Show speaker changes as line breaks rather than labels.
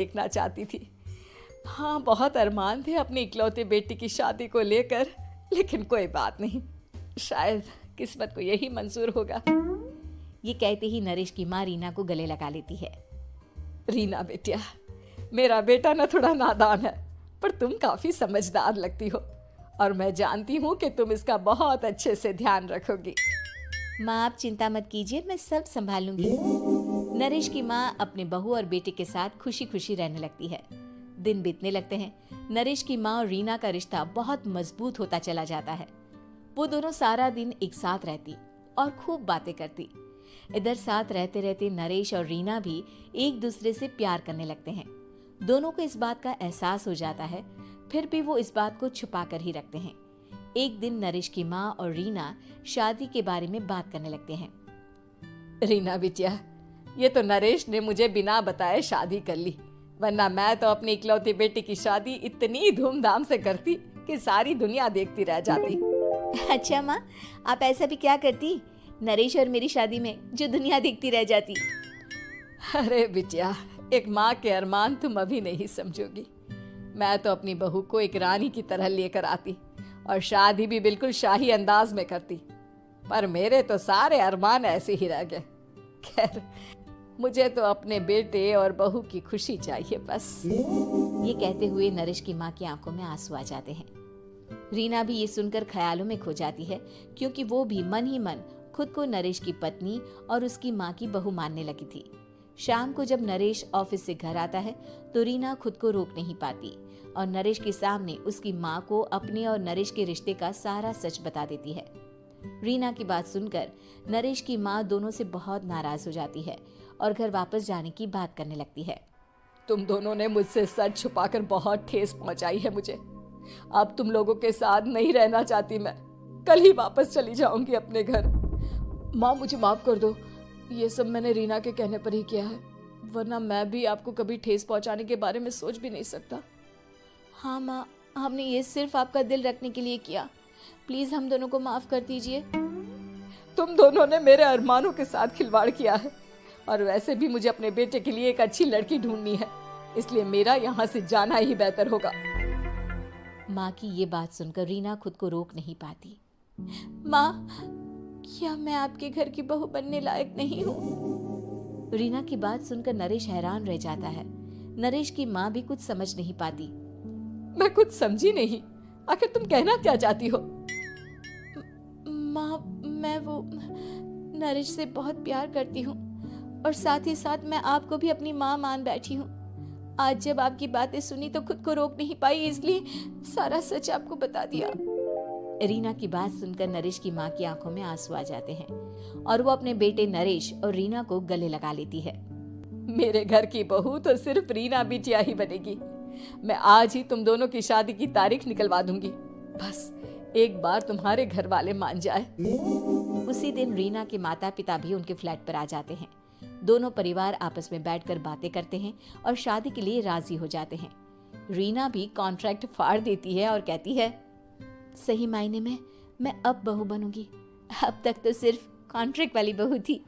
देखना चाहती थी। हाँ, बहुत अरमान थे अपनी इकलौते बेटी की शादी को लेकर, लेकिन कोई बात नहीं, शायद किस्मत को यही मंजूर होगा।
ये कहते ही नरेश की माँ रीना को गले लगा लेती है।
रीना बेटिया, मेरा बेटा ना थोड़ा नादान है, पर तुम काफी समझदार लगती हो और मैं जानती हूँ कि तुम इसका बहुत अच्छे से ध्यान रखोगी।
माँ आप चिंता मत कीजिए, मैं सब संभाल लूंगी। नरेश की माँ अपने बहू और बेटे के साथ खुशी खुशी रहने लगती है। दिन बीतने लगते हैं। नरेश की माँ और रीना का रिश्ता बहुत मजबूत होता चला जाता है। वो दोनों सारा दिन एक साथ रहती और खूब बातें करती। इधर साथ रहते रहते नरेश और रीना भी एक दूसरे से प्यार करने लगते हैं। दोनों को इस बात का एहसास हो जाता है, फिर भी वो इस बात को छुपा कर ही रखते हैं। एक दिन नरेश की माँ और रीना शादी के बारे में बात करने लगते हैं।
रीना बिटिया, ये तो नरेश ने मुझे बिना बताए शादी कर ली, वरना मैं तो अपनी इकलौती बेटी की शादी इतनी धूमधाम से करती कि सारी दुनिया देखती रह जाती।
अच्छा माँ, आप ऐसा भी क्या करती नरेश और मेरी शादी में जो दुनिया देखती रह जाती?
अरे बिटिया, एक माँ के अरमान तुम अभी नहीं समझोगी। मैं तो अपनी बहू को एक रानी की तरह लेकर आती और शादी भी बिल्कुल शाही अंदाज में करती, पर मेरे तो सारे अरमान ऐसे ही रह गए। खैर, मुझे तो अपने बेटे और बहू की खुशी चाहिए बस।
ये कहते हुए नरेश की माँ की आंखों में आंसू आ जाते हैं। रीना भी ये सुनकर ख्यालों में खो जाती है, क्योंकि वो भी मन ही मन खुद को नरेश की पत्नी और उसकी माँ की बहू मानने लगी थी। शाम को जब नरेश ऑफिस से घर आता है तो रीना खुद को रोक नहीं पाती और नरेश के सामने उसकी माँ को अपने और नरेश के रिश्ते का सारा सच बता देती है। रीना की बात सुनकर नरेश की माँ दोनों से बहुत नाराज हो जाती है और घर वापस जाने की बात करने लगती है।
तुम दोनों ने मुझसे सच छुपाकर बहुत ठेस पहुंचाई है मुझे। अब तुम लोगों के साथ नहीं रहना चाहती मैं, कल ही वापस चली जाऊंगी अपने घर। माँ, मुझे माफ कर दो, ये सब मैंने रीना के कहने पर ही किया है, वरना मैं भी आपको कभी ठेस पहुंचाने के बारे में सोच भी नहीं सकता।
हाँ माँ, हमने ये सिर्फ आपका दिल रखने के लिए किया, प्लीज हम दोनों को माफ कर दीजिए।
तुम दोनों ने मेरे अरमानों के साथ खिलवाड़ किया है और वैसे भी मुझे अपने बेटे के लिए एक अच्छी लड़की ढूंढनी है, इसलिए मेरा यहाँ से जाना ही बेहतर होगा।
माँ की ये बात सुनकर रीना खुद को रोक नहीं पाती। माँ, क्या मैं आपके घर की बहू बनने लायक नहीं हूँ? रीना की बात सुनकर नरेश हैरान रह जाता है। नरेश की माँ भी कुछ समझ नहीं पाती।
मैं कुछ समझी नहीं, आखिर तुम कहना क्या चाहती हो?
माँ, मैं वो नरेश से बहुत प्यार करती हूँ और साथ ही साथ मैं आपको भी अपनी माँ मान बैठी हूँ। आज जब आपकी बातें सुनी तो खुद को रोक नहीं पाई, इसलिए सारा सच आपको बता दिया। रीना की बात सुनकर नरेश की माँ की आंखों में आंसू आ जाते हैं और वो अपने बेटे नरेश और रीना को गले लगा लेती है।
मेरे घर की बहू तो सिर्फ रीना बिटिया ही बनेगी। मैं आज ही तुम दोनों की शादी की तारीख निकलवा दूंगी, बस एक बार तुम्हारे घर वाले मान जाए।
उसी दिन रीना के माता पिता भी उनके फ्लैट पर आ जाते हैं। दोनों परिवार आपस में बैठकर बातें करते हैं और शादी के लिए राजी हो जाते हैं। रीना भी कॉन्ट्रैक्ट फाड़ देती है और कहती है, सही मायने में मैं अब बहू बनूंगी, अब तक तो सिर्फ कॉन्ट्रैक्ट वाली बहू थी।